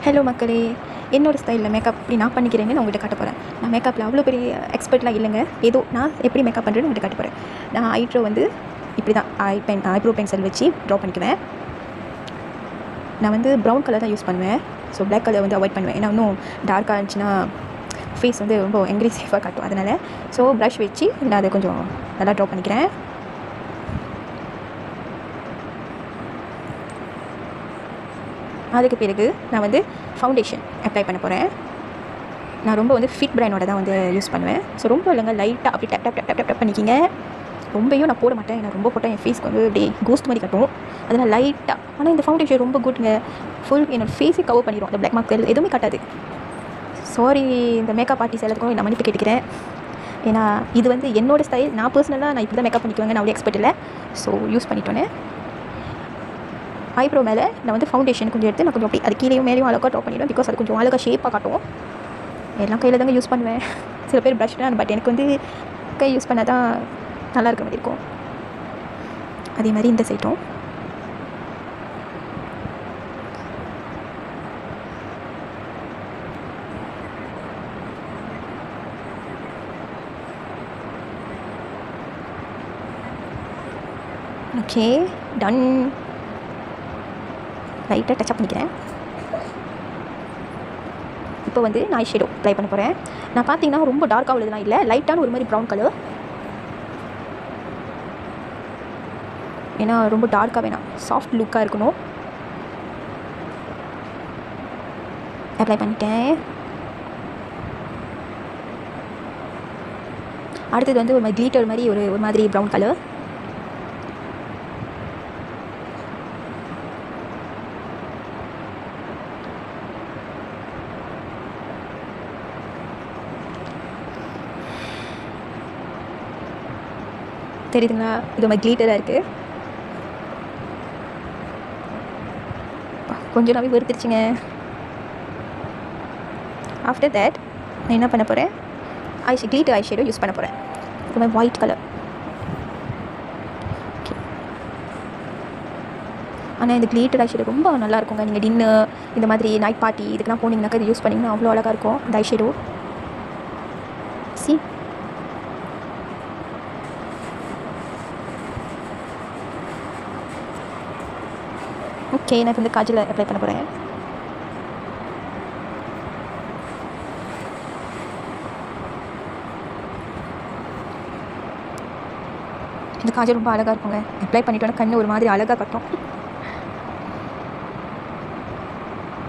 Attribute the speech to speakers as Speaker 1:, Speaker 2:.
Speaker 1: Hello மக்களே, என்னோடய ஸ்டைலில் மேக்கப் இப்படி நான் பண்ணிக்கிறேன்னு நான் உங்கள்கிட்ட காட்ட போகிறேன். நான் மேக்கப்பில் அவ்வளோ பெரிய எக்ஸ்பர்ட்லாம் இல்லைங்க. ஏதோ நான் எப்படி மேக்கப் பண்ணுறேன்னு உங்கள்கிட்ட காட்ட போகிறேன். நான் ஐப்ரோ வந்து இப்படி தான் ஐப்ரோ பென்சில் வச்சு ட்ரா பண்ணிக்குவேன். நான் வந்து ப்ரௌன் கலர் தான் யூஸ் பண்ணுவேன். ஸோ பிளாக் கலர் வந்து அவாய்ட் பண்ணுவேன். ஏன்னா இன்னும் டார்க்காக இருந்துச்சுன்னா ஃபேஸ் வந்து ரொம்ப அக்ரெசிவாக காட்டும். அதனால் ஸோ ப்ரஷ் வச்சு நான் அதை கொஞ்சம் நல்லா ட்ரா பண்ணிக்கிறேன். அதுக்கு பிறகு நான் வந்து ஃபவுண்டேஷன் அப்ளை பண்ண போகிறேன். நான் ரொம்ப வந்து ஃபிட் பிராண்டோட தான் வந்து யூஸ் பண்ணுவேன். ஸோ ரொம்ப இல்லைங்க, லைட்டாக அப்படி dab dab dab dab dab பண்ணிக்கிங்க. ரொம்பவும் நான் போட மாட்டேன். நான் ரொம்ப போட்டால் என் ஃபேஸ்க்கு வந்து அப்படியே கோஸ்ட் மாதிரி கட்டும். அதனால் லைட்டாக. ஆனால் இந்த ஃபவுண்டேஷன் ரொம்ப குட்ங்க. ஃபுல் என்னோடய ஃபேஸை கவர் பண்ணிடும். அந்த பிளாக் மார்க் எதுவுமே காட்டாது. சாரி, இந்த மேக்கப் ஆர்டிஸ்ட் எல்லாத்துக்கும் நான் மன்னிப்பு கேட்டுக்கிறேன். ஏன்னா இது வந்து என்னோடய ஸ்டைல். நான் பர்சனலாக நான் இப்படி தான் மேக்கப் பண்ணிக்குவேங்க. நான் அவ்வளோ எக்ஸ்பர்ட் இல்லை. ஸோ யூஸ் பண்ணிட்டோன்னே ஐப்ரோ மேலே நான் வந்து ஃபவுண்டேஷன் கொஞ்சம் எடுத்து நான் கொஞ்சம் அப்படி அது கீழேயும் மேலேயும் அழகாக ட்ரா பண்ணிவிடுவேன். பிகாஸ் அது கொஞ்சம் அழகாக ஷேப்பாக காட்டும். எல்லாம் கையில் தாங்க யூஸ் பண்ணுவேன். சில பேர் ப்ரஷ் தான், பட் எனக்கு வந்து கை யூஸ் பண்ணால் தான் நல்லா இருக்க மாதிரி இருக்கும். அதே மாதிரி இந்த சைட்டும் ஓகே டன். லைட்டாக டச்சப் பண்ணிக்கிறேன். இப்போ வந்து நான் ஐ ஷேடோ அப்ளை பண்ண போகிறேன். நான் பார்த்தீங்கன்னா ரொம்ப டார்க்காக உள்ளதுலாம் இல்லை, லைட்டான ஒரு மாதிரி ப்ரௌன் கலர். ஏன்னா ரொம்ப டார்க்காக வேணாம், சாஃப்ட் லுக்காக இருக்கணும். அப்ளை பண்ணிட்டேன். அடுத்தது வந்து ஒரு மாதிரி கிளிட்டர் மாதிரி ஒரு மாதிரி ப்ரௌன் கலர். தெரியுதுங்களா? இது மாதிரி கிளிட்டராக இருக்குது. கொஞ்சம் நாவே வெறுத்துருச்சுங்க. ஆஃப்டர் தேட் நான் என்ன பண்ண போகிறேன், கிளிட்டர் ஐ ஷேடோ யூஸ் பண்ண போகிறேன். இது மாதிரி ஒயிட் கலர். ஓகே, ஆனால் இந்த கிளிட்டர் ஐ ஷேடோ ரொம்ப நல்லா இருக்குங்க. நீங்கள் டின்னர் இந்த மாதிரி நைட் பார்ட்டி இதுக்கெல்லாம் போனீங்கன்னாக்கா இது யூஸ் பண்ணிங்கன்னா அவ்வளோ அழகாக இருக்கும் இந்த ஐ ஷேடோ. சி ஓகே, நான் இப்போ வந்து காஜல் அப்ளை பண்ண போகிறேன். இந்த காஜல் ரொம்ப அழகாக இருக்குங்க. அப்ளை பண்ணிட்டோன்னா கண்ணு ஒரு மாதிரி அழகாக கட்டும்.